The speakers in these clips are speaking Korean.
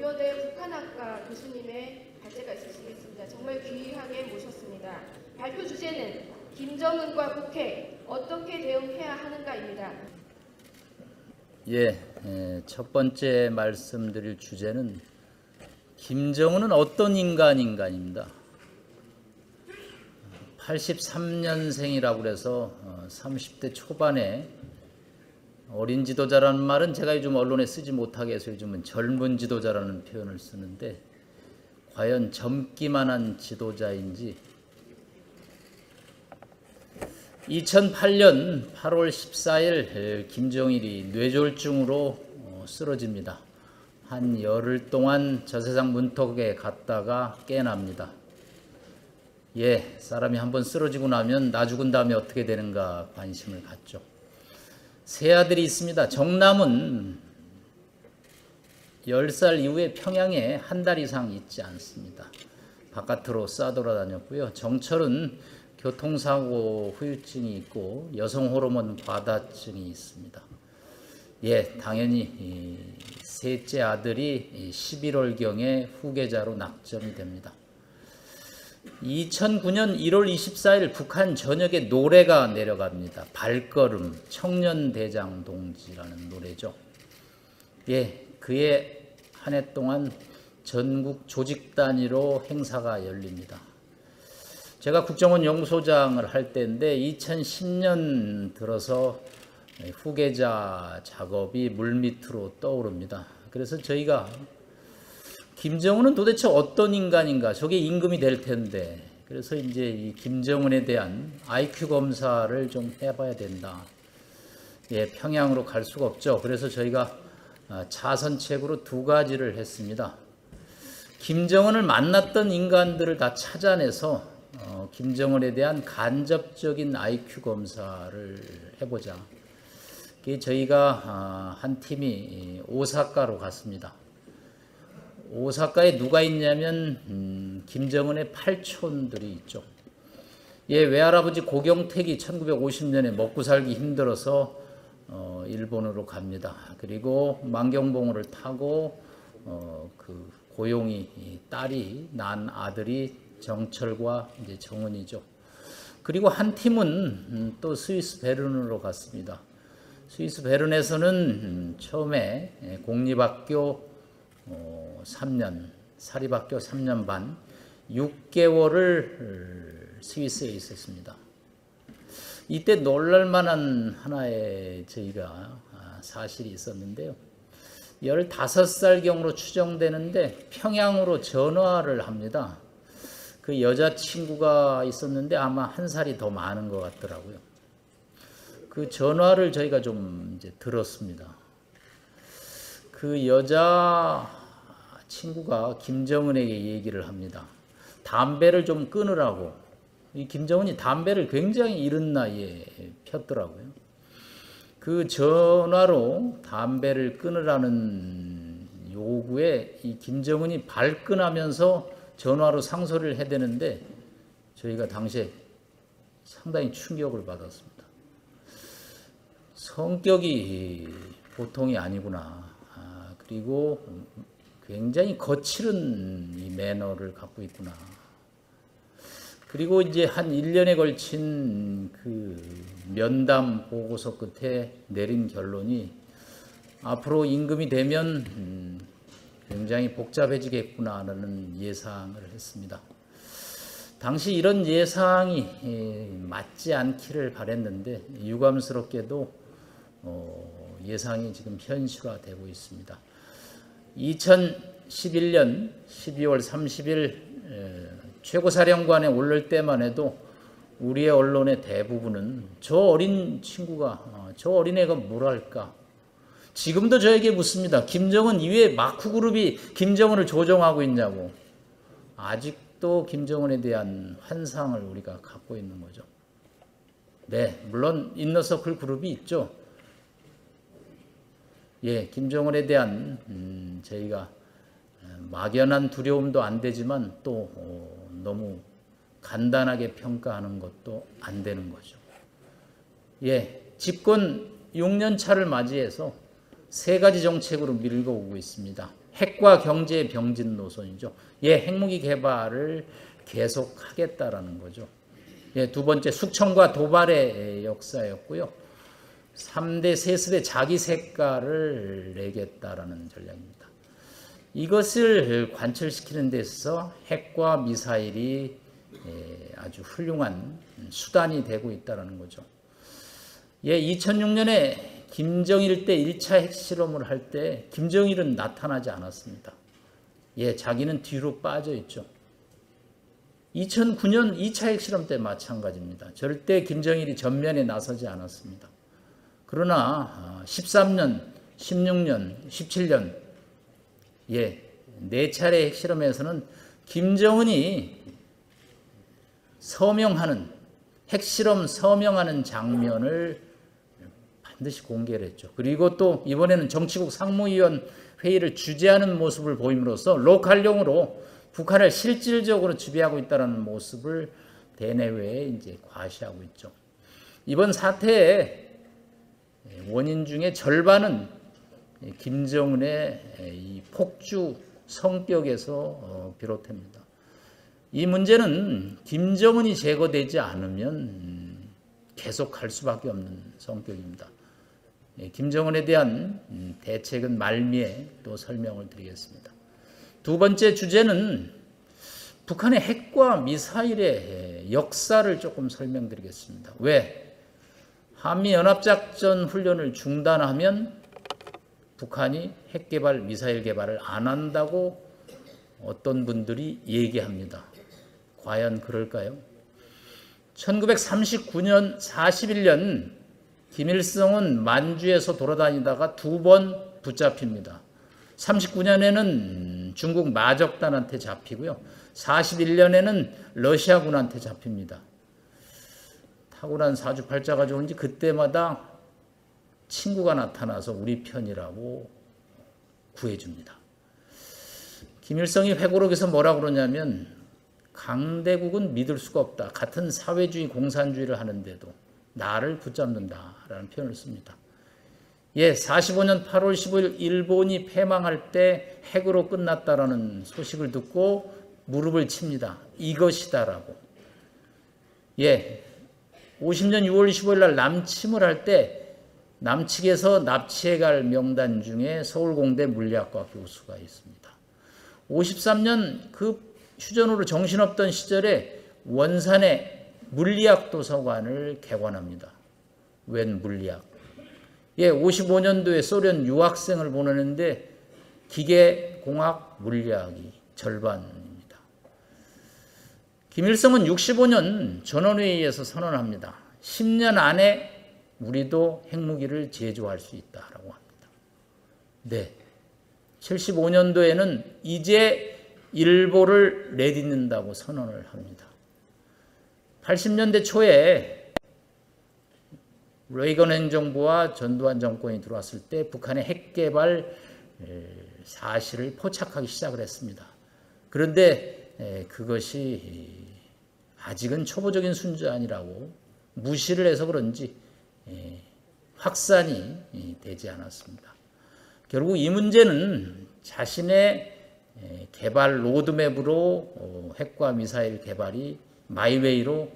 고려대 북한학과 교수님의 발제가 있으시겠습니다. 정말 귀하게 모셨습니다. 발표 주제는 김정은과 북핵 어떻게 대응해야 하는가입니다. 첫 번째 말씀드릴 주제는 김정은은 어떤 인간입니다. 83년생이라고 그래서 30대 초반에 어린 지도자라는 말은 제가 요즘 언론에 쓰지 못하게 해서 요즘은 젊은 지도자라는 표현을 쓰는데 과연 젊기만 한 지도자인지 2008년 8월 14일 김정일이 뇌졸중으로 쓰러집니다. 한 열흘 동안 저세상 문턱에 갔다가 깨납니다. 사람이 한번 쓰러지고 나면 나 죽은 다음에 어떻게 되는가 관심을 갖죠. 세 아들이 있습니다. 정남은 10살 이후에 평양에 한 달 이상 있지 않습니다. 바깥으로 싸돌아다녔고요. 정철은 교통사고 후유증이 있고 여성 호르몬 과다증이 있습니다. 당연히 셋째 아들이 11월경에 후계자로 낙점이 됩니다. 2009년 1월 24일 북한 전역에 노래가 내려갑니다. 발걸음 청년대장 동지라는 노래죠. 그해 한 해 동안 전국 조직 단위로 행사가 열립니다. 제가 국정원 연구소장을 할 때인데 2010년 들어서 후계자 작업이 물밑으로 떠오릅니다. 그래서 저희가 김정은은 도대체 어떤 인간인가, 저게 임금이 될 텐데, 그래서 이제 이 김정은에 대한 IQ 검사를 좀 해봐야 된다. 평양으로 갈 수가 없죠. 그래서 저희가 자선책으로 2가지를 했습니다. 김정은을 만났던 인간들을 다 찾아내서 김정은에 대한 간접적인 IQ 검사를 해보자. 저희가 한 팀이 오사카로 갔습니다. 오사카에 누가 있냐면 김정은의 8촌들이 있죠. 외할아버지 고경택이 1950년에 먹고 살기 힘들어서 일본으로 갑니다. 그리고 만경봉호를 타고 그 고용이 딸이 난 아들이 정철과 이제 정은이죠. 그리고 한 팀은 또 스위스 베른으로 갔습니다. 스위스 베른에서는 처음에 공립학교 3년, 사립학교 3년 반, 6개월을 스위스에 있었습니다. 이때 놀랄만한 하나의 저희가 사실이 있었는데요. 15살경으로 추정되는데 평양으로 전화를 합니다. 그 여자친구가 있었는데 아마 1살이 더 많은 것 같더라고요. 그 전화를 저희가 좀 이제 들었습니다. 그 여자 친구가 김정은에게 얘기를 합니다. 담배를 좀 끊으라고. 이 김정은이 담배를 굉장히 이른 나이에 폈더라고요. 그 전화로 담배를 끊으라는 요구에 이 김정은이 발끈하면서 전화로 상소리를 해대는데 저희가 당시에 상당히 충격을 받았습니다. 성격이 보통이 아니구나. 그리고 굉장히 거칠은 이 매너를 갖고 있구나. 그리고 이제 한 1년에 걸친 그 면담 보고서 끝에 내린 결론이 앞으로 임금이 되면 굉장히 복잡해지겠구나라는 예상을 했습니다. 당시 이런 예상이 맞지 않기를 바랬는데 유감스럽게도 예상이 지금 현실화되고 있습니다. 2011년 12월 30일 최고사령관에 오를 때만 해도 우리의 언론의 대부분은 저 어린 친구가, 저 어린애가 뭘 할까? 지금도 저에게 묻습니다. 김정은 이외에 마쿠그룹이 김정은을 조종하고 있냐고. 아직도 김정은에 대한 환상을 우리가 갖고 있는 거죠. 물론 인너서클 그룹이 있죠. 김정은에 대한 저희가 막연한 두려움도 안 되지만 또 너무 간단하게 평가하는 것도 안 되는 거죠. 집권 6년 차를 맞이해서 3가지 정책으로 밀고 오고 있습니다. 핵과 경제의 병진 노선이죠. 예, 핵무기 개발을 계속하겠다라는 거죠. 예, 두 번째 숙청과 도발의 역사였고요. 3대 세습의 자기 색깔을 내겠다라는 전략입니다. 이것을 관철시키는 데 있어서 핵과 미사일이 아주 훌륭한 수단이 되고 있다는 거죠. 예, 2006년에 김정일 때 1차 핵실험을 할 때 김정일은 나타나지 않았습니다. 예, 자기는 뒤로 빠져 있죠. 2009년 2차 핵실험 때 마찬가지입니다. 절대 김정일이 전면에 나서지 않았습니다. 그러나 13년, 16년, 17년 예, 4차례 핵실험에서는 김정은이 서명하는 핵실험 서명하는 장면을 반드시 공개를 했죠. 그리고 또 이번에는 정치국 상무위원 회의를 주재하는 모습을 보임으로써 로컬용으로 북한을 실질적으로 지배하고 있다는 모습을 대내외에 이제 과시하고 있죠. 이번 사태의 원인 중에 절반은 김정은의 이 폭주 성격에서 비롯됩니다. 이 문제는 김정은이 제거되지 않으면 계속 갈 수밖에 없는 성격입니다. 김정은에 대한 대책은 말미에 또 설명을 드리겠습니다. 두 번째 주제는 북한의 핵과 미사일의 역사를 조금 설명드리겠습니다. 왜? 한미연합작전 훈련을 중단하면 북한이 핵개발, 미사일 개발을 안 한다고 어떤 분들이 얘기합니다. 과연 그럴까요? 1939년 41년 김일성은 만주에서 돌아다니다가 2번 붙잡힙니다. 39년에는 중국 마적단한테 잡히고요. 41년에는 러시아군한테 잡힙니다. 탁월한 사주팔자가 좋은지 그때마다 친구가 나타나서 우리 편이라고 구해줍니다. 김일성이 회고록에서 뭐라고 그러냐면 강대국은 믿을 수가 없다. 같은 사회주의 공산주의를 하는데도 나를 붙잡는다라는 표현을 씁니다. 예, 45년 8월 15일 일본이 패망할 때 핵으로 끝났다라는 소식을 듣고 무릎을 칩니다. 이것이다라고. 예, 50년 6월 25일 날 남침을 할 때 남측에서 납치해 갈 명단 중에 서울공대 물리학과 교수가 있습니다. 53년 그 휴전으로 정신없던 시절에 원산에 물리학 도서관을 개관합니다. 웬 물리학? 예, 55년도에 소련 유학생을 보내는데 기계공학 물리학이 절반입니다. 김일성은 65년 전원회의에서 선언합니다. 10년 안에 우리도 핵무기를 제조할 수 있다라고 합니다. 네, 75년도에는 이제 일보를 내딛는다고 선언을 합니다. 80년대 초에 레이건 행정부와 전두환 정권이 들어왔을 때 북한의 핵개발 사실을 포착하기 시작을 했습니다. 그런데 그것이 아직은 초보적인 순전이라고 무시를 해서 그런지 확산이 되지 않았습니다. 결국 이 문제는 자신의 개발 로드맵으로 핵과 미사일 개발이 마이웨이로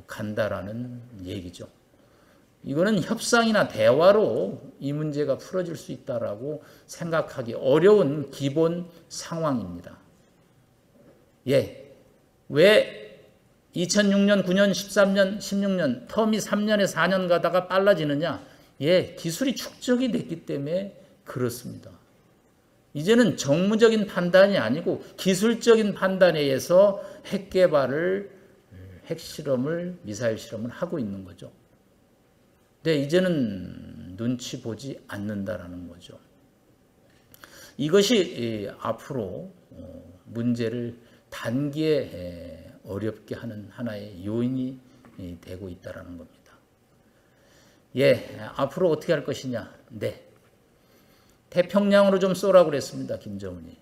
간다라는 얘기죠. 이거는 협상이나 대화로 이 문제가 풀어질 수 있다라고 생각하기 어려운 기본 상황입니다. 예, 왜 2006년, 9년, 13년, 16년 텀이 3년에 4년 가다가 빨라지느냐? 예, 기술이 축적이 됐기 때문에 그렇습니다. 이제는 정무적인 판단이 아니고 기술적인 판단에 의해서 핵개발을, 핵실험을, 미사일 실험을 하고 있는 거죠. 네, 이제는 눈치 보지 않는다라는 거죠. 이것이 앞으로 문제를 단기에 어렵게 하는 하나의 요인이 되고 있다라는 겁니다. 예, 앞으로 어떻게 할 것이냐? 네, 태평양으로 좀 쏘라고 그랬습니다, 김정은이.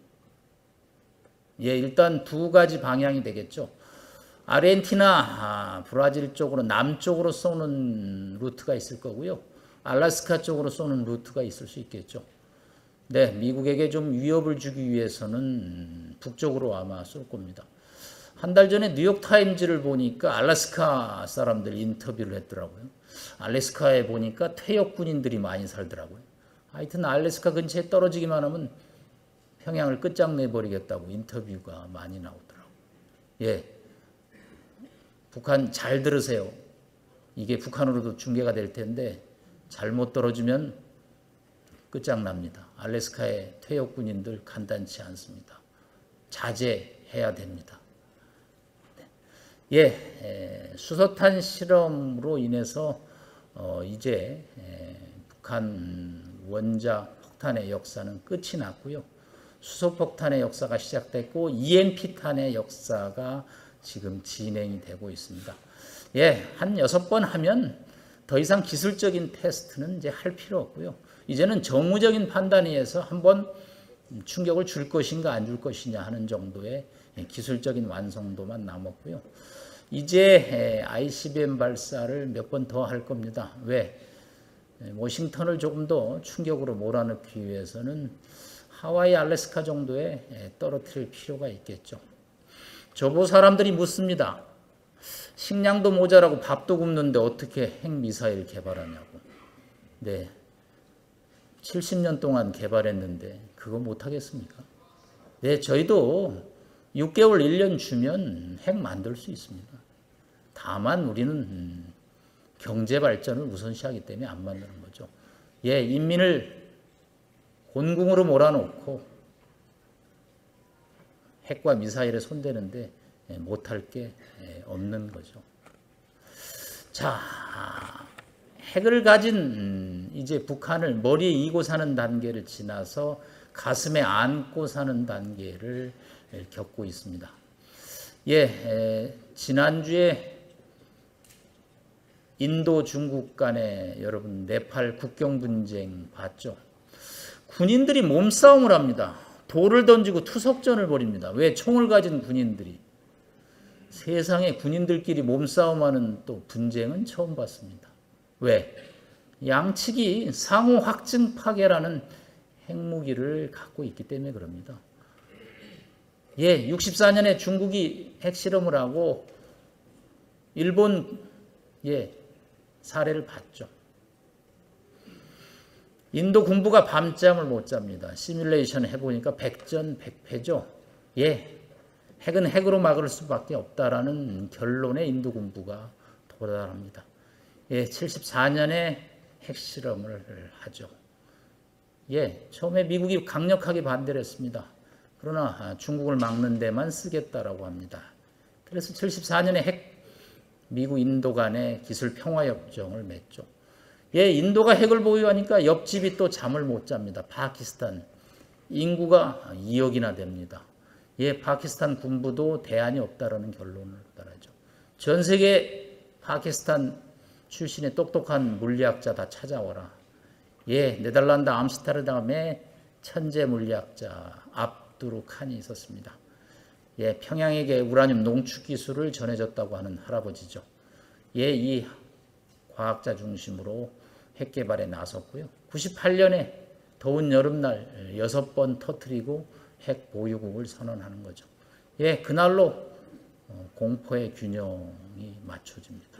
예, 일단 두 가지 방향이 되겠죠. 아르헨티나, 브라질 쪽으로 남쪽으로 쏘는 루트가 있을 거고요. 알래스카 쪽으로 쏘는 루트가 있을 수 있겠죠. 네, 미국에게 좀 위협을 주기 위해서는 북쪽으로 아마 쏠 겁니다. 한 달 전에 뉴욕타임즈를 보니까 알래스카 사람들 인터뷰를 했더라고요. 알래스카에 보니까 퇴역 군인들이 많이 살더라고요. 하여튼 알래스카 근처에 떨어지기만 하면 평양을 끝장내버리겠다고 인터뷰가 많이 나오더라고요. 예, 북한 잘 들으세요. 이게 북한으로도 중계가 될 텐데 잘못 떨어지면 끝장납니다. 알래스카의 퇴역 군인들 간단치 않습니다. 자제해야 됩니다. 예, 수소탄 실험으로 인해서 이제 북한 원자 폭탄의 역사는 끝이 났고요. 수소폭탄의 역사가 시작됐고 EMP탄의 역사가 지금 진행이 되고 있습니다. 예, 한 6번 하면 더 이상 기술적인 테스트는 이제 할 필요 없고요. 이제는 정무적인 판단에서 한번 충격을 줄 것인가 안 줄 것이냐 하는 정도의 기술적인 완성도만 남았고요. 이제 ICBM 발사를 몇 번 더 할 겁니다. 왜? 워싱턴을 조금 더 충격으로 몰아넣기 위해서는 하와이, 알래스카 정도에 떨어뜨릴 필요가 있겠죠. 저보 사람들이 묻습니다. 식량도 모자라고 밥도 굶는데 어떻게 핵미사일 개발하냐고. 네, 70년 동안 개발했는데 그거 못하겠습니까? 네, 저희도 6개월, 1년 주면 핵 만들 수 있습니다. 다만 우리는 경제 발전을 우선시하기 때문에 안 만드는 거죠. 예, 인민을 곤궁으로 몰아놓고 핵과 미사일에 손대는데 못할 게 없는 거죠. 자, 핵을 가진 이제 북한을 머리에 이고 사는 단계를 지나서 가슴에 안고 사는 단계를 겪고 있습니다. 예, 지난주에 인도 중국 간에 여러분 네팔 국경 분쟁 봤죠? 군인들이 몸싸움을 합니다. 돌을 던지고 투석전을 벌입니다. 왜? 총을 가진 군인들이. 세상에 군인들끼리 몸싸움하는 또 분쟁은 처음 봤습니다. 왜? 양측이 상호 확증 파괴라는 핵무기를 갖고 있기 때문에 그럽니다. 예, 64년에 중국이 핵실험을 하고 일본 사례를 봤죠. 인도 군부가 밤잠을 못 잡니다. 시뮬레이션 해보니까 백전백패죠. 예, 핵은 핵으로 막을 수밖에 없다라는 결론에 인도 군부가 도달합니다. 예, 74년에 핵실험을 하죠. 예, 처음에 미국이 강력하게 반대를 했습니다. 그러나 중국을 막는 데만 쓰겠다라고 합니다. 그래서 74년에 미국 인도 간의 기술 평화협정을 맺죠. 예, 인도가 핵을 보유하니까 옆집이 또 잠을 못 잡니다. 파키스탄. 인구가 2억이나 됩니다. 예, 파키스탄 군부도 대안이 없다라는 결론을 따라죠. 전 세계 파키스탄 출신의 똑똑한 물리학자 다 찾아와라. 예, 네덜란드 암스테르담에 천재 물리학자 압두르 칸이 있었습니다. 예, 평양에게 우라늄 농축 기술을 전해줬다고 하는 할아버지죠. 예, 이 과학자 중심으로 핵 개발에 나섰고요. 98년에 더운 여름날 6번 터뜨리고 핵 보유국을 선언하는 거죠. 예, 그날로 공포의 균형이 맞춰집니다.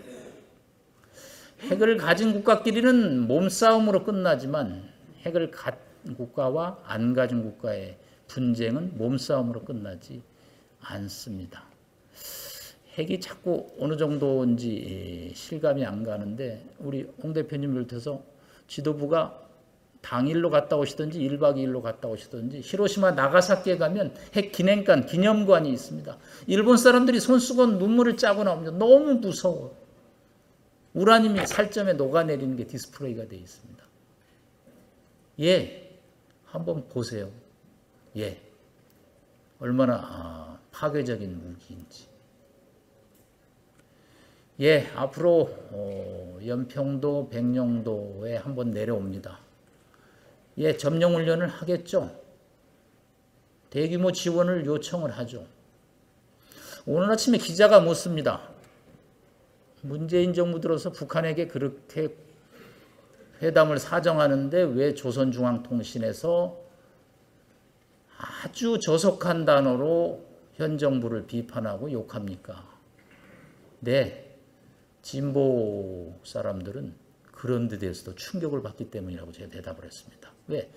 핵을 가진 국가끼리는 몸싸움으로 끝나지만 핵을 가진 국가와 안 가진 국가의 분쟁은 몸싸움으로 끝나지 않습니다. 핵이 자꾸 어느 정도인지 실감이 안 가는데 우리 홍 대표님 비롯해서 지도부가 당일로 갔다 오시든지 1박 2일로 갔다 오시든지 히로시마 나가사키에 가면 핵 기념관, 기념관이 있습니다. 일본 사람들이 손수건 눈물을 짜고 나옵니다. 너무 무서워. 우라늄이 살점에 녹아내리는 게 디스플레이가 되어 있습니다. 예, 한번 보세요. 예, 얼마나 파괴적인 무기인지. 예, 앞으로 연평도, 백령도에 한번 내려옵니다. 예, 점령훈련을 하겠죠. 대규모 지원을 요청을 하죠. 오늘 아침에 기자가 묻습니다. 문재인 정부 들어서 북한에게 그렇게 회담을 사정하는데 왜 조선중앙통신에서 아주 저속한 단어로 현 정부를 비판하고 욕합니까? 네, 진보 사람들은 그런 데 대해서도 충격을 받기 때문이라고 제가 대답을 했습니다. 왜?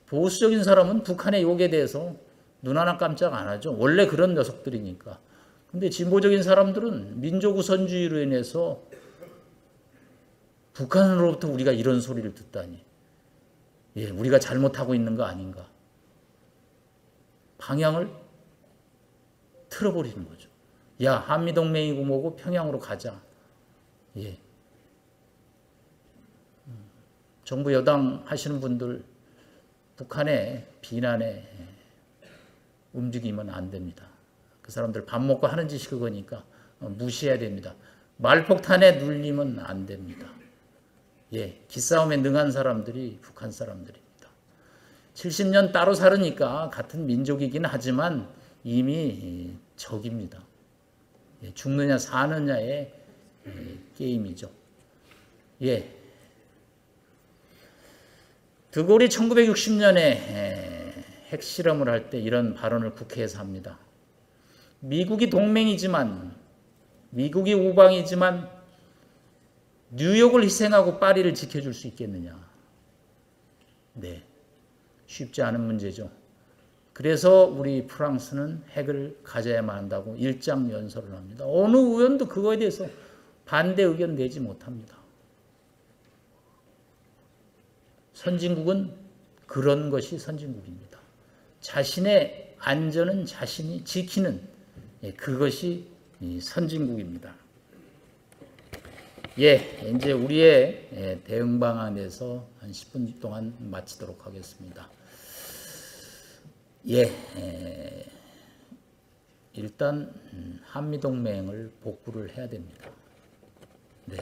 보수적인 사람은 북한의 욕에 대해서 눈 하나 깜짝 안 하죠. 원래 그런 녀석들이니까. 근데 진보적인 사람들은 민족 우선주의로 인해서 북한으로부터 우리가 이런 소리를 듣다니. 예, 우리가 잘못하고 있는 거 아닌가. 방향을 틀어버리는 거죠. 야, 한미동맹이고 뭐고 평양으로 가자. 예. 정부 여당 하시는 분들 북한의 비난에 움직이면 안 됩니다. 그 사람들 밥 먹고 하는 짓이 그거니까 무시해야 됩니다. 말폭탄에 눌리면 안 됩니다. 예, 기싸움에 능한 사람들이 북한 사람들입니다. 70년 따로 살으니까 같은 민족이긴 하지만 이미 적입니다. 예, 죽느냐 사느냐의 게임이죠. 예. 드골이 1960년에 핵실험을 할 때 이런 발언을 국회에서 합니다. 미국이 동맹이지만, 미국이 우방이지만 뉴욕을 희생하고 파리를 지켜줄 수 있겠느냐. 네, 쉽지 않은 문제죠. 그래서 우리 프랑스는 핵을 가져야만 한다고 일장연설을 합니다. 어느 의원도 그거에 대해서 반대 의견 내지 못합니다. 선진국은 그런 것이 선진국입니다. 자신의 안전은 자신이 지키는 그것이 선진국입니다. 예, 이제 우리의 대응 방안에서 한 10분 동안 마치도록 하겠습니다. 예, 일단 한미동맹을 복구를 해야 됩니다. 네.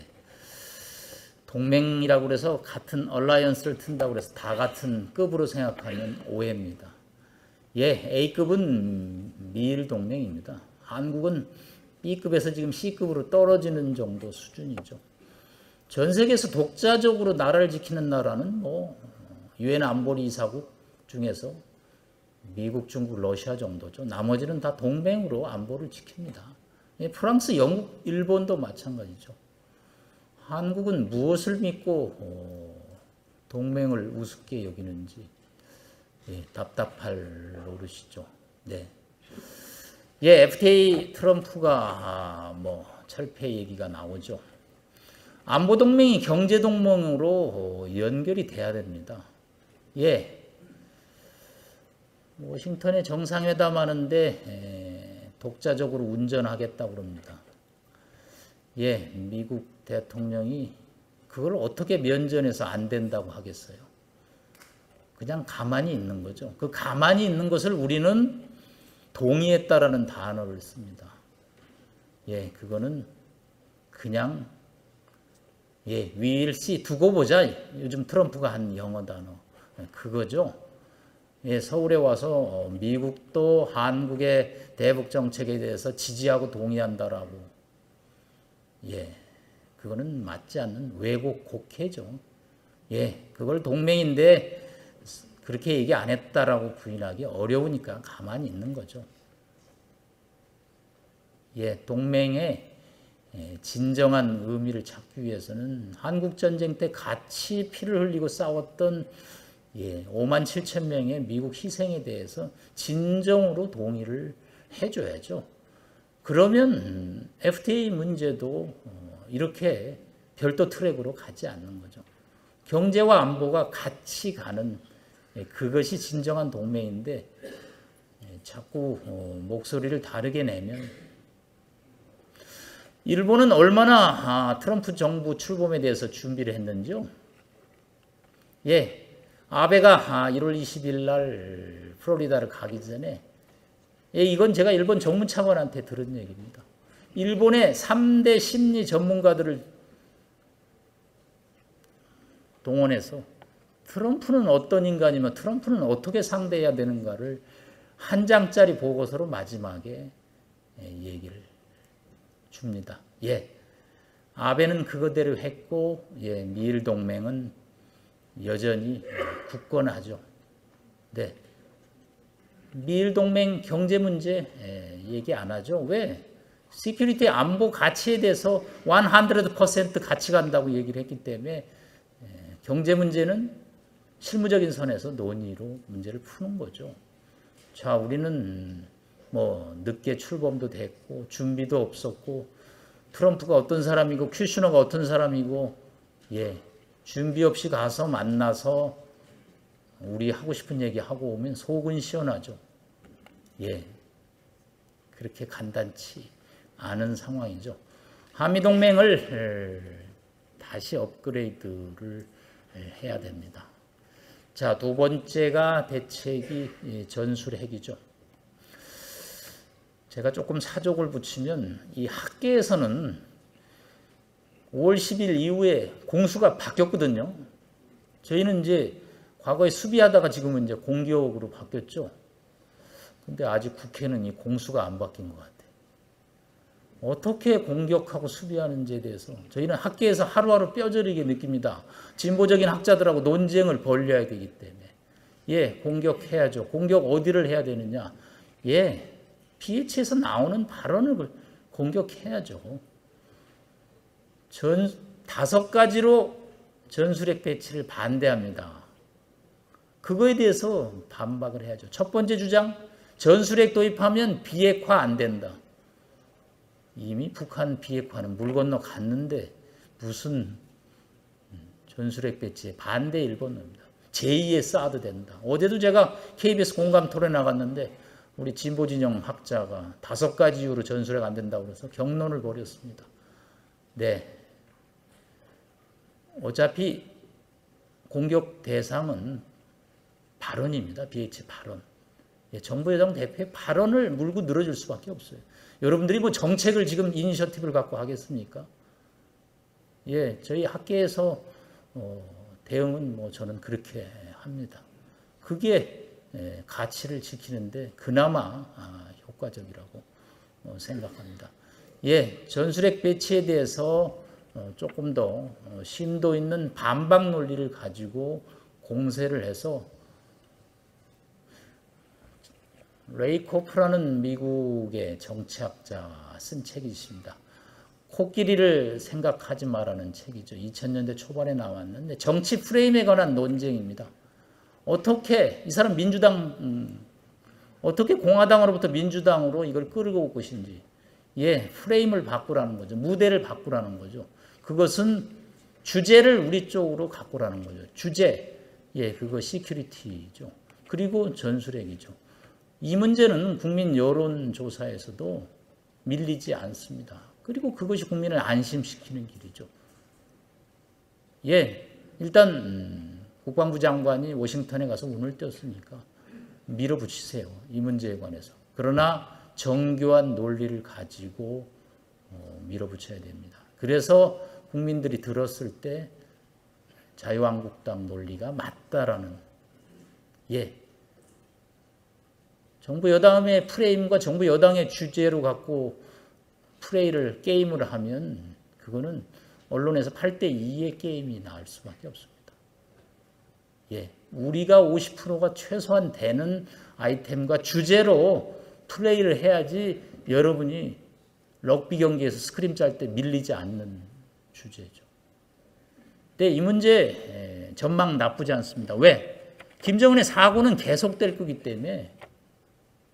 동맹이라고 해서 같은 얼라이언스를 튼다고 해서 다 같은 급으로 생각하면 오해입니다. 예, A급은 미일 동맹입니다. 한국은 B급에서 지금 C급으로 떨어지는 정도 수준이죠. 전 세계에서 독자적으로 나라를 지키는 나라는 뭐 유엔 안보리 이사국 중에서 미국, 중국, 러시아 정도죠. 나머지는 다 동맹으로 안보를 지킵니다. 예, 프랑스, 영국, 일본도 마찬가지죠. 한국은 무엇을 믿고 동맹을 우습게 여기는지 답답할 노릇이죠. 네. 예, FTA 트럼프가 뭐 철폐 얘기가 나오죠. 안보 동맹이 경제 동맹으로 연결이 돼야 됩니다. 예. 워싱턴에 정상회담 하는데 독자적으로 운전하겠다고 그럽니다. 예, 미국 대통령이 그걸 어떻게 면전에서 안 된다고 하겠어요. 그냥 가만히 있는 거죠. 그 가만히 있는 것을 우리는 동의했다라는 단어를 씁니다. 예, 그거는 그냥 예, we'll see, 두고 보자. 요즘 트럼프가 한 영어 단어. 그거죠. 예, 서울에 와서 미국도 한국의 대북 정책에 대해서 지지하고 동의한다라고. 예, 그거는 맞지 않는 왜곡 곡해죠. 예, 그걸 동맹인데 그렇게 얘기 안 했다라고 부인하기 어려우니까 가만히 있는 거죠. 예, 동맹의 진정한 의미를 찾기 위해서는 한국전쟁 때 같이 피를 흘리고 싸웠던 5만 7천 명의 미국 희생에 대해서 진정으로 동의를 해줘야죠. 그러면 FTA 문제도 이렇게 별도 트랙으로 가지 않는 거죠. 경제와 안보가 같이 가는 그것이 진정한 동맹인데 자꾸 목소리를 다르게 내면 일본은 얼마나 트럼프 정부 출범에 대해서 준비를 했는지요. 예, 아베가 1월 20일 날 플로리다를 가기 전에 이건 제가 일본 정무차관한테 들은 얘기입니다. 일본의 3대 심리 전문가들을 동원해서 트럼프는 어떤 인간이며 트럼프는 어떻게 상대해야 되는가를 한 장짜리 보고서로 마지막에 얘기를 줍니다. 예, 아베는 그거대로 했고 미일 동맹은 여전히 굳건하죠. 네. 미일 동맹 경제 문제 얘기 안 하죠. 왜? 시큐리티 안보 가치에 대해서 100% 같이 간다고 얘기를 했기 때문에 경제 문제는 실무적인 선에서 논의로 문제를 푸는 거죠. 자, 우리는 뭐 늦게 출범도 됐고 준비도 없었고 트럼프가 어떤 사람이고 큐셔너가 어떤 사람이고 준비 없이 가서 만나서 우리 하고 싶은 얘기 하고 오면 속은 시원하죠. 그렇게 간단치 않은 상황이죠. 한미동맹을 다시 업그레이드를 해야 됩니다. 자, 두 번째가 대책이 전술핵이죠. 제가 조금 사족을 붙이면 이 학계에서는 5월 10일 이후에 공수가 바뀌었거든요. 저희는 이제 과거에 수비하다가 지금은 이제 공격으로 바뀌었죠. 근데 아직 국회는 이 공수가 안 바뀐 것 같아요. 어떻게 공격하고 수비하는지에 대해서 저희는 학계에서 하루하루 뼈저리게 느낍니다. 진보적인 학자들하고 논쟁을 벌여야 되기 때문에 공격해야죠. 공격 어디를 해야 되느냐? BH에서 나오는 발언을 공격해야죠. 5가지로 전술핵 배치를 반대합니다. 그거에 대해서 반박을 해야죠. 첫 번째 주장, 전술핵 도입하면 비핵화 안 된다. 이미 북한 비핵화는 물 건너 갔는데 무슨 전술핵 배치에 반대 일본입니다. 제2의 사드 된다. 어제도 제가 KBS 공감 토론에 나갔는데 우리 진보 진영 학자가 5가지 이유로 전술핵 안 된다고 그래서 격론을 벌였습니다. 어차피 공격 대상은 발언입니다. BH 발언. 정부 여당 대표의 발언을 물고 늘어질 수밖에 없어요. 여러분들이 뭐 정책을 지금 이니셔티브를 갖고 하겠습니까? 저희 학계에서 대응은 뭐 저는 그렇게 합니다. 그게 가치를 지키는데 그나마 효과적이라고 생각합니다. 전술핵 배치에 대해서 조금 더 심도 있는 반박 논리를 가지고 공세를 해서 레이 코프라는 미국의 정치학자가 쓴 책이 있습니다. 코끼리를 생각하지 마라는 책이죠. 2000년대 초반에 나왔는데 정치 프레임에 관한 논쟁입니다. 어떻게 이 사람 민주당 어떻게 공화당으로부터 민주당으로 이걸 끌고 올 것인지 프레임을 바꾸라는 거죠. 무대를 바꾸라는 거죠. 그것은 주제를 우리 쪽으로 갖고라는 거죠. 주제 그거 시큐리티죠. 그리고 전술핵이죠. 이 문제는 국민 여론조사에서도 밀리지 않습니다. 그리고 그것이 국민을 안심시키는 길이죠. 일단 국방부 장관이 워싱턴에 가서 운을 띄었으니까 밀어붙이세요. 이 문제에 관해서. 그러나 정교한 논리를 가지고 밀어붙여야 됩니다. 그래서 국민들이 들었을 때 자유한국당 논리가 맞다라는 정부 여당의 프레임과 정부 여당의 주제로 갖고 게임을 하면 그거는 언론에서 8대2의 게임이 나올 수밖에 없습니다. 우리가 50%가 최소한 되는 아이템과 주제로 플레이를 해야지 여러분이 럭비 경기에서 스크림 짤 때 밀리지 않는 주제죠. 근데 이 문제 전망 나쁘지 않습니다. 왜? 김정은의 사고는 계속될 거기 때문에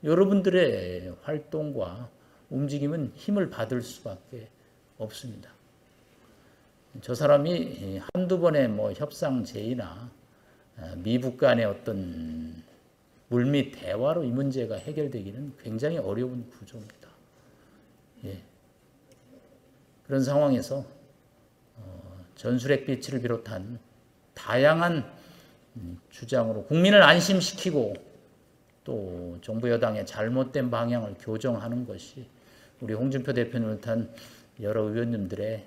여러분들의 활동과 움직임은 힘을 받을 수밖에 없습니다. 저 사람이 한두 번의 협상 제의나 미북 간의 어떤 물밑 대화로 이 문제가 해결되기는 굉장히 어려운 구조입니다. 그런 상황에서 전술핵 배치를 비롯한 다양한 주장으로 국민을 안심시키고 또 정부 여당의 잘못된 방향을 교정하는 것이 우리 홍준표 대표님을 비롯한 여러 의원님들의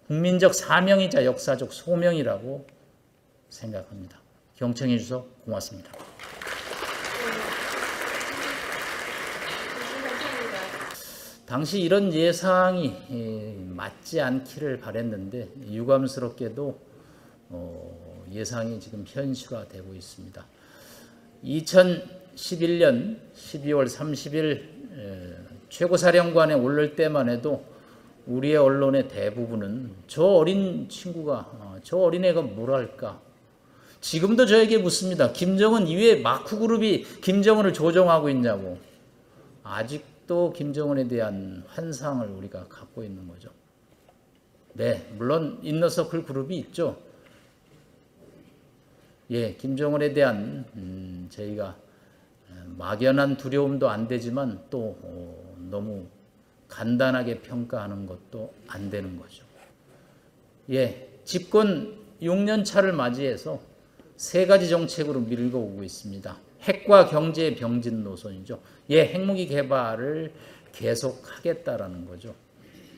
국민적 사명이자 역사적 소명이라고 생각합니다. 경청해 주셔서 고맙습니다. 당시 이런 예상이 맞지 않기를 바랬는데 유감스럽게도 예상이 지금 현실화되고 있습니다. 2011년 12월 30일 최고사령관에 오를 때만 해도 우리의 언론의 대부분은 저 어린 친구가, 저 어린애가 뭘 할까? 지금도 저에게 묻습니다. 김정은 이후에 마쿠그룹이 김정은을 조종하고 있냐고. 아직도 김정은에 대한 환상을 우리가 갖고 있는 거죠. 네, 물론 인너서클 그룹이 있죠. 예, 김정은에 대한 저희가 막연한 두려움도 안 되지만 또 너무 간단하게 평가하는 것도 안 되는 거죠. 예, 집권 6년 차를 맞이해서 세 가지 정책으로 밀고 오고 있습니다. 핵과 경제의 병진 노선이죠. 예, 핵무기 개발을 계속하겠다라는 거죠.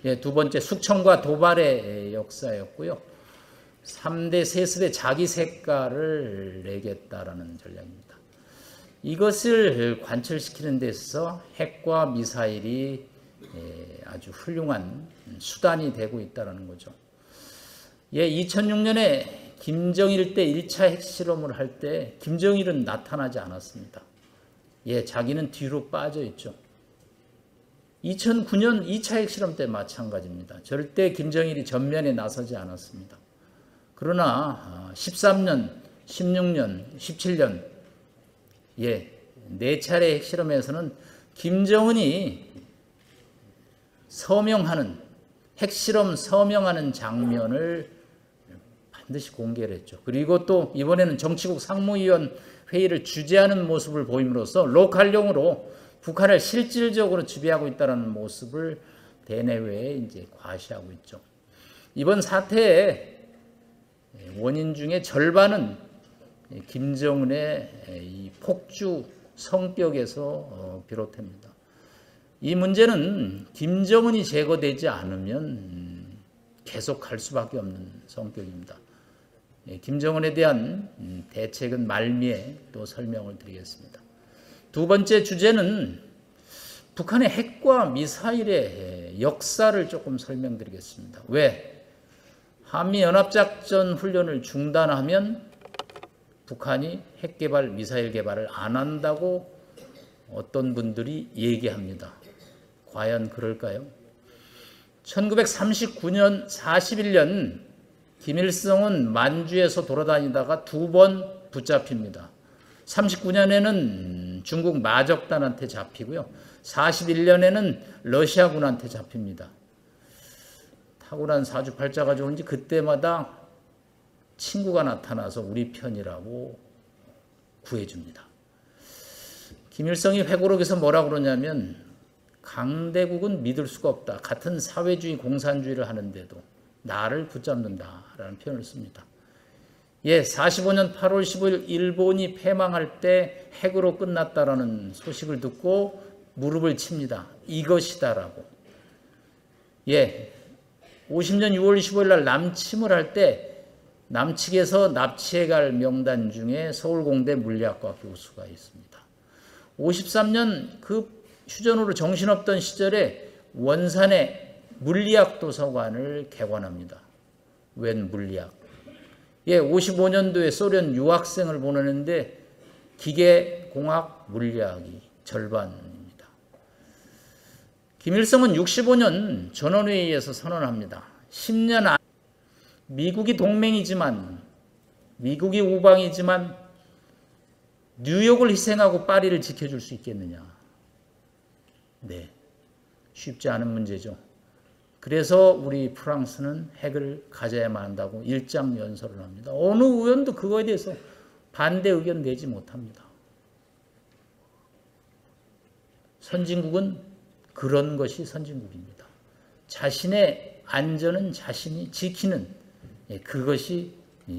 예, 두 번째 숙청과 도발의 역사였고요. 3대 세습의 자기 색깔을 내겠다라는 전략입니다. 이것을 관철시키는 데 있어서 핵과 미사일이 아주 훌륭한 수단이 되고 있다는 거죠. 예, 2006년에 김정일 때 1차 핵실험을 할 때 김정일은 나타나지 않았습니다. 예, 자기는 뒤로 빠져 있죠. 2009년 2차 핵실험 때 마찬가지입니다. 절대 김정일이 전면에 나서지 않았습니다. 그러나 13년, 16년, 17년 예, 4차례 핵실험에서는 김정은이 서명하는 핵실험 서명하는 장면을 반드시 공개를 했죠. 그리고 또 이번에는 정치국 상무위원 회의를 주재하는 모습을 보임으로써 로컬용으로 북한을 실질적으로 지배하고 있다는 모습을 대내외에 이제 과시하고 있죠. 이번 사태의 원인 중에 절반은 김정은의 이 폭주 성격에서 비롯됩니다. 이 문제는 김정은이 제거되지 않으면 계속 갈 수밖에 없는 성격입니다. 김정은에 대한 대책은 말미에 또 설명을 드리겠습니다. 두 번째 주제는 북한의 핵과 미사일의 역사를 조금 설명드리겠습니다. 왜? 한미연합작전 훈련을 중단하면 북한이 핵개발, 미사일 개발을 안 한다고 어떤 분들이 얘기합니다. 과연 그럴까요? 1939년 41년 김일성은 만주에서 돌아다니다가 2번 붙잡힙니다. 39년에는 중국 마적단한테 잡히고요. 41년에는 러시아군한테 잡힙니다. 탁월한 사주팔자가 좋은지 그때마다 친구가 나타나서 우리 편이라고 구해줍니다. 김일성이 회고록에서 뭐라고 그러냐면 강대국은 믿을 수가 없다. 같은 사회주의 공산주의를 하는데도 나를 붙잡는다라는 표현을 씁니다. 예, 45년 8월 15일 일본이 패망할 때 핵으로 끝났다라는 소식을 듣고 무릎을 칩니다. 이것이다라고. 예, 50년 6월 25일 날 남침을 할 때 남측에서 납치해 갈 명단 중에 서울공대 물리학과 교수가 있습니다. 53년 그 휴전으로 정신없던 시절에 원산에 물리학 도서관을 개관합니다. 웬 물리학? 예, 55년도에 소련 유학생을 보내는데 기계공학 물리학이 절반입니다. 김일성은 65년 전원회의에서 선언합니다. 10년 안 미국이 동맹이지만 미국이 우방이지만 뉴욕을 희생하고 파리를 지켜줄 수 있겠느냐. 네, 쉽지 않은 문제죠. 그래서 우리 프랑스는 핵을 가져야만 한다고 일장 연설을 합니다. 어느 의원도 그거에 대해서 반대 의견 내지 못합니다. 선진국은 그런 것이 선진국입니다. 자신의 안전은 자신이 지키는 그것이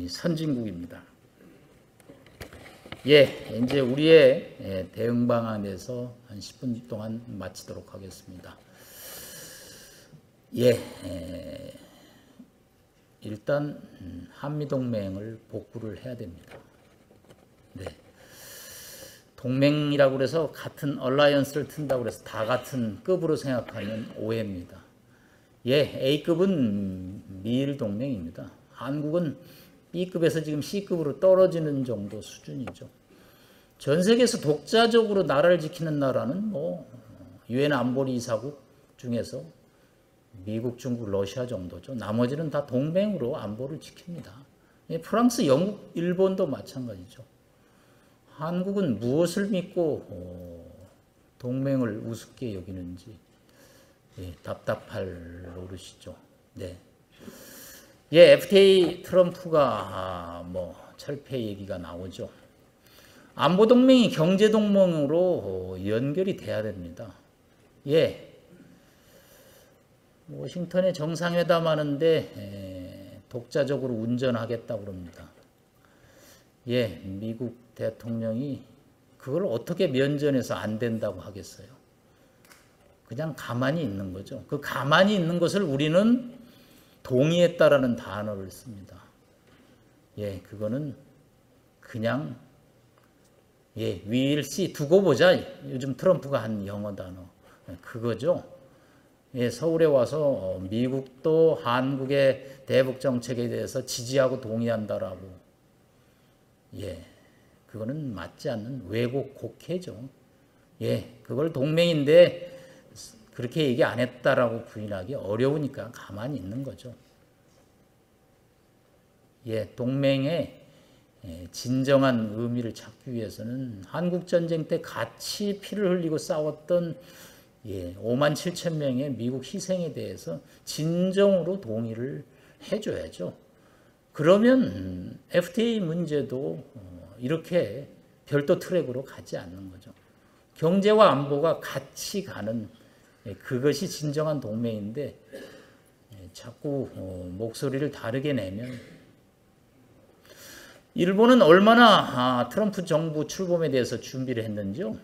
선진국입니다. 예, 이제 우리의 대응 방안에서 한 10분 동안 마치도록 하겠습니다. 예, 일단 한미동맹을 복구를 해야 됩니다. 네, 동맹이라고 해서 같은 얼라이언스를 튼다고 해서 다 같은 급으로 생각하면 오해입니다. 예, A급은 미일 동맹입니다. 한국은 B급에서 지금 C급으로 떨어지는 정도 수준이죠. 전 세계에서 독자적으로 나라를 지키는 나라는 뭐 유엔 안보리 이사국 중에서 미국, 중국, 러시아 정도죠. 나머지는 다 동맹으로 안보를 지킵니다. 프랑스, 영국, 일본도 마찬가지죠. 한국은 무엇을 믿고 동맹을 우습게 여기는지 답답할 노릇이죠. 네. FTA 트럼프가 뭐 철폐 얘기가 나오죠. 안보 동맹이 경제 동맹으로 연결이 돼야 됩니다. 워싱턴에 정상회담 하는데 독자적으로 운전하겠다고 그럽니다. 미국 대통령이 그걸 어떻게 면전에서 안 된다고 하겠어요. 그냥 가만히 있는 거죠. 그 가만히 있는 것을 우리는 동의했다라는 단어를 씁니다. 그거는 그냥 we'll see, 두고 보자. 요즘 트럼프가 한 영어 단어 그거죠. 서울에 와서 미국도 한국의 대북 정책에 대해서 지지하고 동의한다라고. 그거는 맞지 않는 왜곡 곡해죠. 그걸 동맹인데 그렇게 얘기 안 했다라고 부인하기 어려우니까 가만히 있는 거죠. 동맹의 진정한 의미를 찾기 위해서는 한국전쟁 때 같이 피를 흘리고 싸웠던 5만 7천 명의 미국 희생에 대해서 진정으로 동의를 해줘야죠. 그러면 FTA 문제도 이렇게 별도 트랙으로 가지 않는 거죠. 경제와 안보가 같이 가는 그것이 진정한 동맹인데 자꾸 목소리를 다르게 내면 일본은 얼마나 트럼프 정부 출범에 대해서 준비를 했는지요.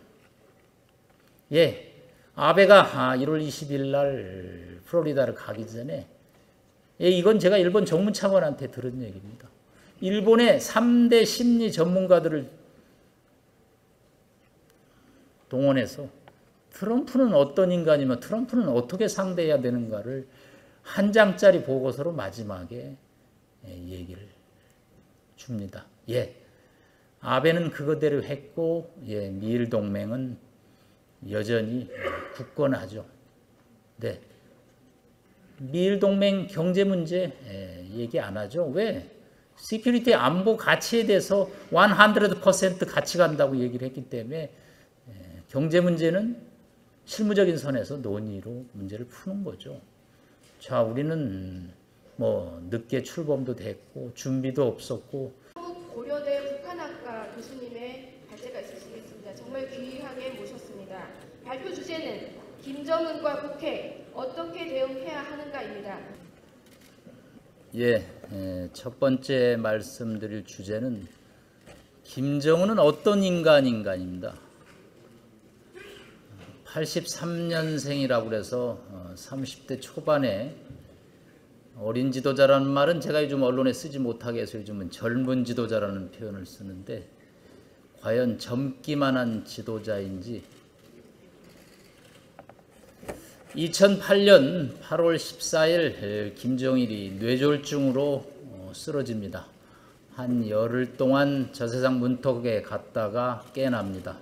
아베가 1월 20일 날 플로리다를 가기 전에 이건 제가 일본 정무차관한테 들은 얘기입니다. 일본의 3대 심리 전문가들을 동원해서 트럼프는 어떤 인간이며 트럼프는 어떻게 상대해야 되는가를 한 장짜리 보고서로 마지막에 얘기를 줍니다. 아베는 그거대로 했고 미일 동맹은 여전히 굳건하죠. 미일 동맹 경제 문제 얘기 안 하죠. 왜? 시큐리티 안보 가치에 대해서 100% 같이 간다고 얘기를 했기 때문에 경제 문제는 실무적인 선에서 논의로 문제를 푸는 거죠. 자, 우리는 뭐 늦게 출범도 됐고 준비도 없었고 고려대 북한학과 교수님의 발제가 있으시겠습니다. 정말 귀하게 모셨습니다. 발표 주제는 김정은과 북핵 어떻게 대응해야 하는가입니다. 첫 번째 말씀드릴 주제는 김정은은 어떤 인간입니다. 83년생이라고 그래서 30대 초반에 어린 지도자라는 말은 제가 요즘 언론에 쓰지 못하게 해서 요즘은 젊은 지도자라는 표현을 쓰는데 과연 젊기만 한 지도자인지 2008년 8월 14일 김정일이 뇌졸중으로 쓰러집니다. 한 열흘 동안 저 세상 문턱에 갔다가 깨납니다.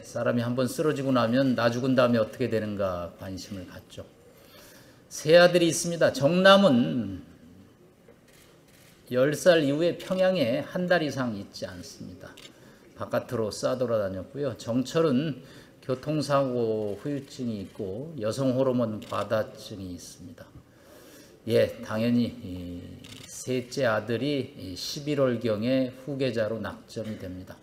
사람이 한번 쓰러지고 나면 나 죽은 다음에 어떻게 되는가 관심을 갖죠. 세 아들이 있습니다. 정남은 10살 이후에 평양에 한 달 이상 있지 않습니다. 바깥으로 싸돌아다녔고요. 정철은 교통사고 후유증이 있고 여성 호르몬 과다증이 있습니다. 당연히 셋째 아들이 11월경에 후계자로 낙점이 됩니다.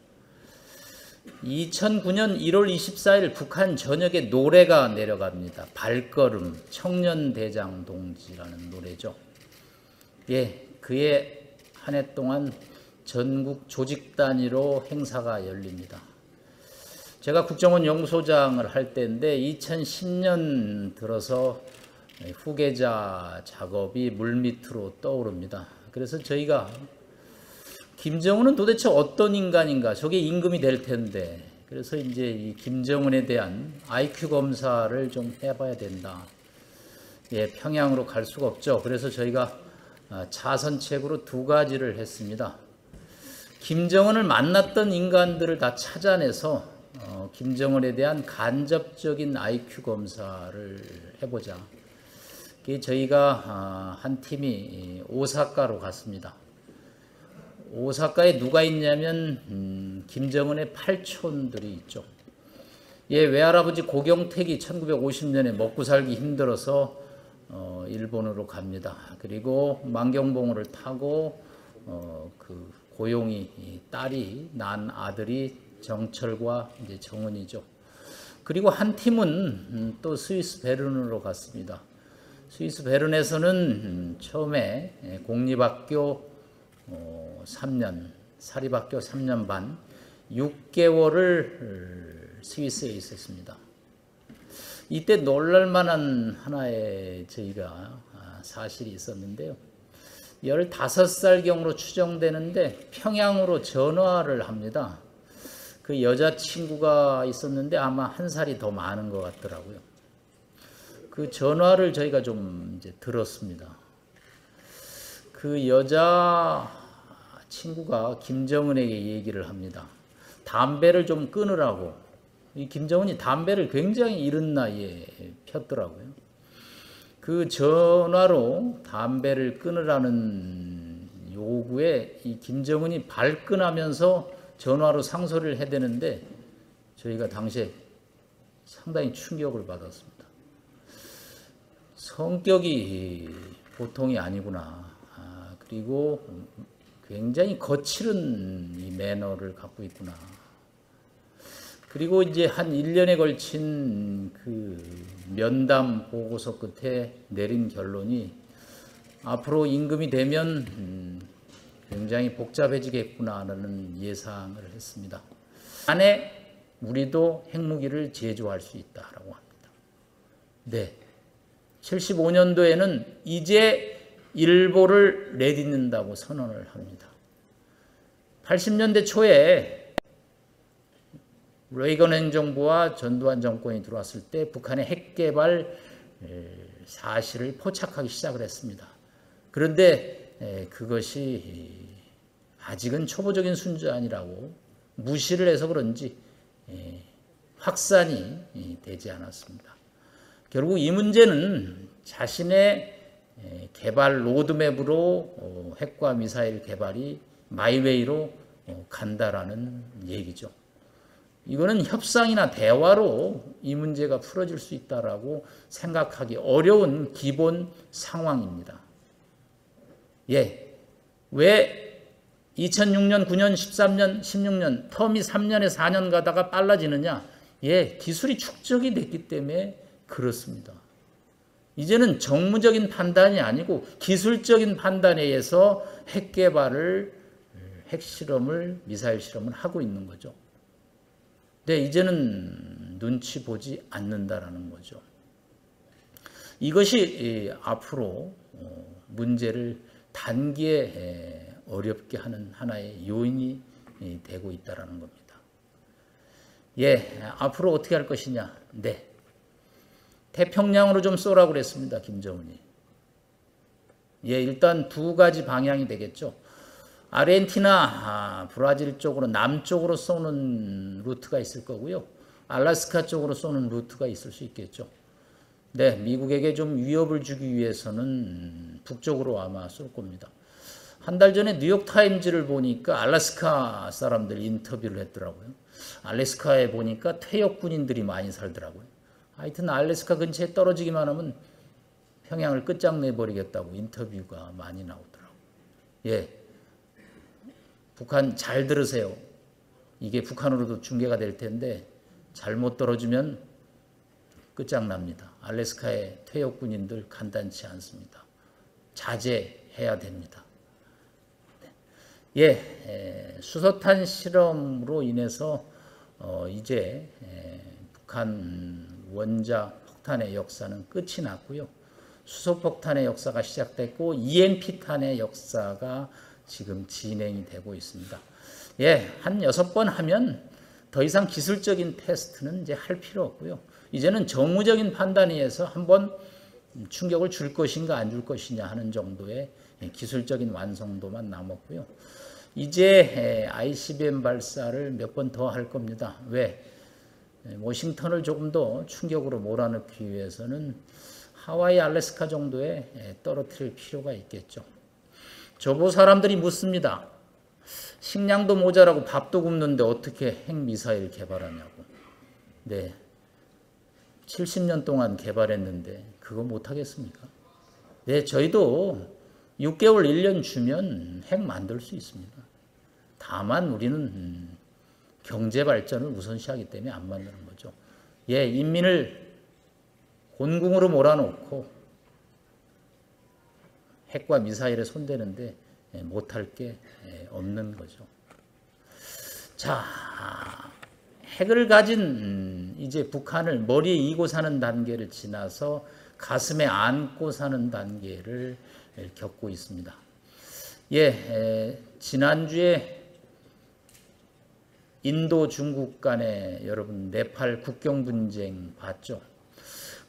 2009년 1월 24일 북한 전역에 노래가 내려갑니다. 발걸음 청년대장 동지라는 노래죠. 그해 한 해 동안 전국 조직 단위로 행사가 열립니다. 제가 국정원 연구소장을 할 때인데 2010년 들어서 후계자 작업이 물밑으로 떠오릅니다. 그래서 저희가 김정은은 도대체 어떤 인간인가? 저게 임금이 될 텐데. 그래서 이제 이 김정은에 대한 IQ 검사를 좀 해봐야 된다. 평양으로 갈 수가 없죠. 그래서 저희가 자선책으로 두 가지를 했습니다. 김정은을 만났던 인간들을 다 찾아내서 김정은에 대한 간접적인 IQ 검사를 해보자. 저희가 한 팀이 오사카로 갔습니다. 오사카에 누가 있냐면 김정은의 팔촌들이 있죠. 외할아버지 고경택이 1950년에 먹고 살기 힘들어서 일본으로 갑니다. 그리고 만경봉호를 타고 그 고용이 딸이 난 아들이 정철과 이제 정은이죠. 그리고 한 팀은 또 스위스 베른으로 갔습니다. 스위스 베른에서는 처음에 공립학교 3년, 사립학교 3년 반, 6개월을 스위스에 있었습니다. 이때 놀랄만한 하나의 저희가 사실이 있었는데요. 15살경으로 추정되는데 평양으로 전화를 합니다. 그 여자친구가 있었는데 아마 한 살이 더 많은 것 같더라고요. 그 전화를 저희가 좀 이제 들었습니다. 그 여자 친구가 김정은에게 얘기를 합니다. 담배를 좀 끊으라고. 이 김정은이 담배를 굉장히 이른 나이에 폈더라고요. 그 전화로 담배를 끊으라는 요구에 이 김정은이 발끈하면서 전화로 상소리를 해대는데 저희가 당시에 상당히 충격을 받았습니다. 성격이 보통이 아니구나. 그리고 굉장히 거칠은 이 매너를 갖고 있구나. 그리고 이제 한 1년에 걸친 그 면담 보고서 끝에 내린 결론이 앞으로 임금이 되면 굉장히 복잡해지겠구나라는 예상을 했습니다. 안에 우리도 핵무기를 제조할 수 있다라고 합니다. 네. 75년도에는 이제 일보를 내딛는다고 선언을 합니다. 80년대 초에 레이건 행정부와 전두환 정권이 들어왔을 때 북한의 핵개발 사실을 포착하기 시작을 했습니다. 그런데 그것이 아직은 초보적인 수준이라고 무시를 해서 그런지 확산이 되지 않았습니다. 결국 이 문제는 자신의 개발 로드맵으로 핵과 미사일 개발이 마이웨이로 간다라는 얘기죠. 이거는 협상이나 대화로 이 문제가 풀어질 수 있다라고 생각하기 어려운 기본 상황입니다. 왜 2006년, 9년, 13년, 16년, 텀이 3년에 4년 가다가 빨라지느냐? 기술이 축적이 됐기 때문에 그렇습니다. 이제는 정무적인 판단이 아니고 기술적인 판단에 의해서 핵 개발을, 핵실험을, 미사일 실험을 하고 있는 거죠. 네, 이제는 눈치 보지 않는다라는 거죠. 이것이 앞으로 문제를 단기에 어렵게 하는 하나의 요인이 되고 있다라는 겁니다. 앞으로 어떻게 할 것이냐? 네. 태평양으로 좀 쏘라고 그랬습니다. 김정은이. 일단 두 가지 방향이 되겠죠. 아르헨티나, 브라질 쪽으로 남쪽으로 쏘는 루트가 있을 거고요. 알래스카 쪽으로 쏘는 루트가 있을 수 있겠죠. 네, 미국에게 좀 위협을 주기 위해서는 북쪽으로 아마 쏠 겁니다. 한 달 전에 뉴욕타임즈를 보니까 알래스카 사람들 인터뷰를 했더라고요. 알래스카에 보니까 퇴역 군인들이 많이 살더라고요. 하여튼 알래스카 근처에 떨어지기만 하면 평양을 끝장내버리겠다고 인터뷰가 많이 나오더라고요. 북한 잘 들으세요. 이게 북한으로도 중계가 될 텐데 잘못 떨어지면 끝장납니다. 알래스카의 퇴역 군인들 간단치 않습니다. 자제해야 됩니다. 수소탄 실험으로 인해서 이제 북한 원자 폭탄의 역사는 끝이 났고요. 수소폭탄의 역사가 시작됐고 EMP탄의 역사가 지금 진행이 되고 있습니다. 한 6번 하면 더 이상 기술적인 테스트는 이제 할 필요 없고요. 이제는 정무적인 판단에 의해서 한번 충격을 줄 것인가 안 줄 것이냐 하는 정도의 기술적인 완성도만 남았고요. 이제 ICBM 발사를 몇 번 더 할 겁니다. 왜? 워싱턴을 조금 더 충격으로 몰아넣기 위해서는 하와이, 알래스카 정도에 떨어뜨릴 필요가 있겠죠. 저보 사람들이 묻습니다. 식량도 모자라고 밥도 굶는데 어떻게 핵미사일 개발하냐고. 네, 70년 동안 개발했는데 그거 못하겠습니까? 네, 저희도 6개월, 1년 주면 핵 만들 수 있습니다. 다만 우리는 경제 발전을 우선시하기 때문에 안 만드는 거죠. 예, 인민을 곤궁으로 몰아놓고 핵과 미사일에 손대는데 못할 게 없는 거죠. 자, 핵을 가진 이제 북한을 머리에 이고 사는 단계를 지나서 가슴에 안고 사는 단계를 겪고 있습니다. 예, 지난주에 인도 중국 간에 여러분 네팔 국경 분쟁 봤죠?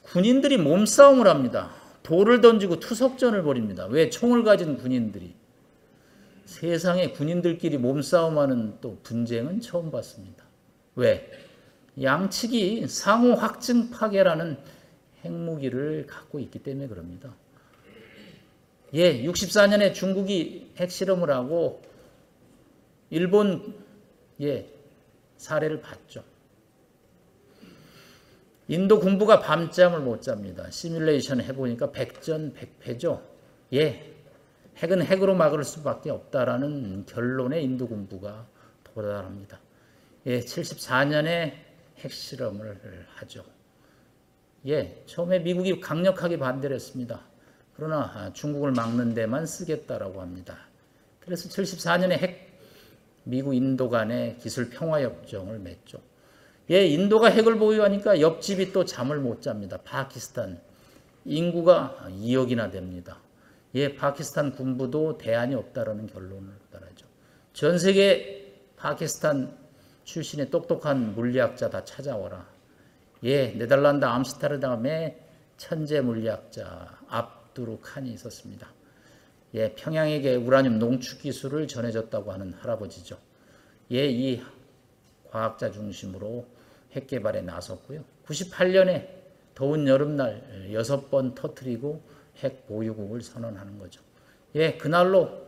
군인들이 몸싸움을 합니다. 돌을 던지고 투석전을 벌입니다. 왜? 총을 가진 군인들이. 세상에 군인들끼리 몸싸움하는 또 분쟁은 처음 봤습니다. 왜? 양측이 상호 확증 파괴라는 핵무기를 갖고 있기 때문에 그럽니다. 예, 64년에 중국이 핵실험을 하고 일본 사례를 봤죠. 인도 군부가 밤잠을 못 잡니다. 시뮬레이션 해보니까 백전백패죠. 예, 핵은 핵으로 막을 수밖에 없다라는 결론에 인도 군부가 도달합니다. 예, 74년에 핵실험을 하죠. 예, 처음에 미국이 강력하게 반대를 했습니다. 그러나 중국을 막는 데만 쓰겠다라고 합니다. 그래서 74년에 미국 인도 간의 기술 평화 협정을 맺죠. 예, 인도가 핵을 보유하니까 옆집이 또 잠을 못 잡니다. 파키스탄 인구가 2억이나 됩니다. 예, 파키스탄 군부도 대안이 없다라는 결론을 도달하죠. 전 세계 파키스탄 출신의 똑똑한 물리학자 다 찾아오라. 예, 네덜란드 암스테르담에 천재 물리학자 압두르 칸이 있었습니다. 예, 평양에게 우라늄 농축 기술을 전해줬다고 하는 할아버지죠. 예, 이 과학자 중심으로 핵 개발에 나섰고요. 98년에 더운 여름날 6번 터뜨리고 핵 보유국을 선언하는 거죠. 예, 그날로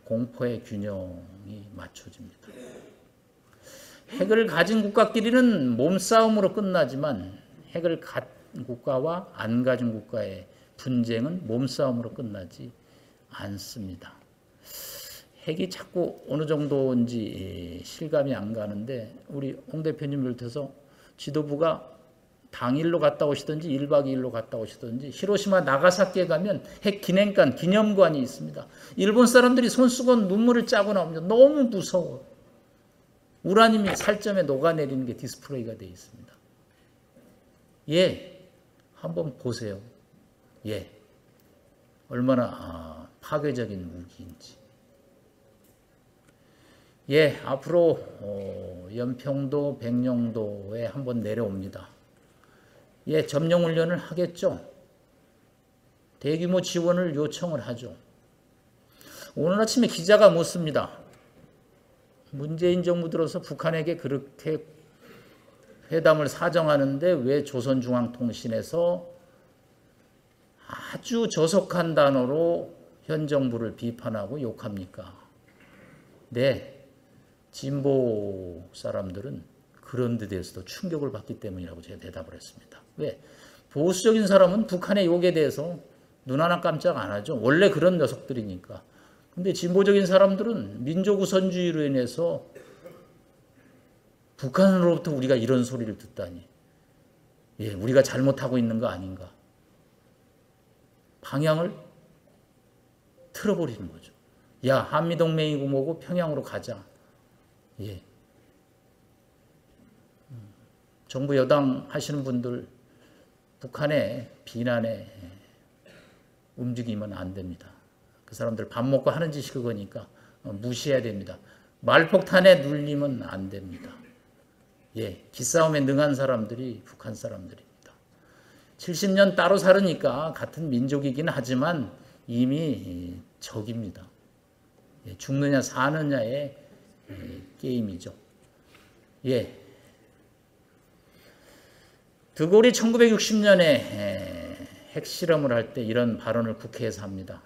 공포의 균형이 맞춰집니다. 핵을 가진 국가끼리는 몸싸움으로 끝나지만 핵을 가진 국가와 안 가진 국가의 분쟁은 몸싸움으로 끝나지 않습니다. 핵이 자꾸 어느 정도인지 실감이 안 가는데 우리 홍 대표님 비롯해서 지도부가 당일로 갔다 오시든지 1박 2일로 갔다 오시든지 히로시마 나가사키에 가면 핵 기념관, 기념관이 있습니다. 일본 사람들이 손수건 눈물을 짜고 나옵니다. 너무 무서워. 우라늄이 살점에 녹아내리는 게 디스플레이가 되어 있습니다. 예, 한번 보세요. 예, 얼마나 파괴적인 무기인지. 예, 앞으로 연평도, 백령도에 한번 내려옵니다. 예, 점령훈련을 하겠죠. 대규모 지원을 요청을 하죠. 오늘 아침에 기자가 묻습니다. 문재인 정부 들어서 북한에게 그렇게 회담을 사정하는데 왜 조선중앙통신에서 아주 저속한 단어로 현 정부를 비판하고 욕합니까? 네, 진보 사람들은 그런 데 대해서도 충격을 받기 때문이라고 제가 대답을 했습니다. 왜? 보수적인 사람은 북한의 욕에 대해서 눈 하나 깜짝 안 하죠. 원래 그런 녀석들이니까. 근데 진보적인 사람들은 민족우선주의로 인해서 북한으로부터 우리가 이런 소리를 듣다니. 예, 우리가 잘못하고 있는 거 아닌가. 방향을 틀어버리는 거죠. 야, 한미동맹이고 뭐고 평양으로 가자. 예. 정부 여당 하시는 분들 북한의 비난에 움직이면 안 됩니다. 그 사람들 밥 먹고 하는 짓이 그거니까 무시해야 됩니다. 말폭탄에 눌리면 안 됩니다. 예, 기싸움에 능한 사람들이 북한 사람들입니다. 70년 따로 살으니까 같은 민족이긴 하지만 이미 적입니다. 죽느냐 사느냐의 게임이죠. 예. 드골이 1960년에 핵실험을 할 때 이런 발언을 국회에서 합니다.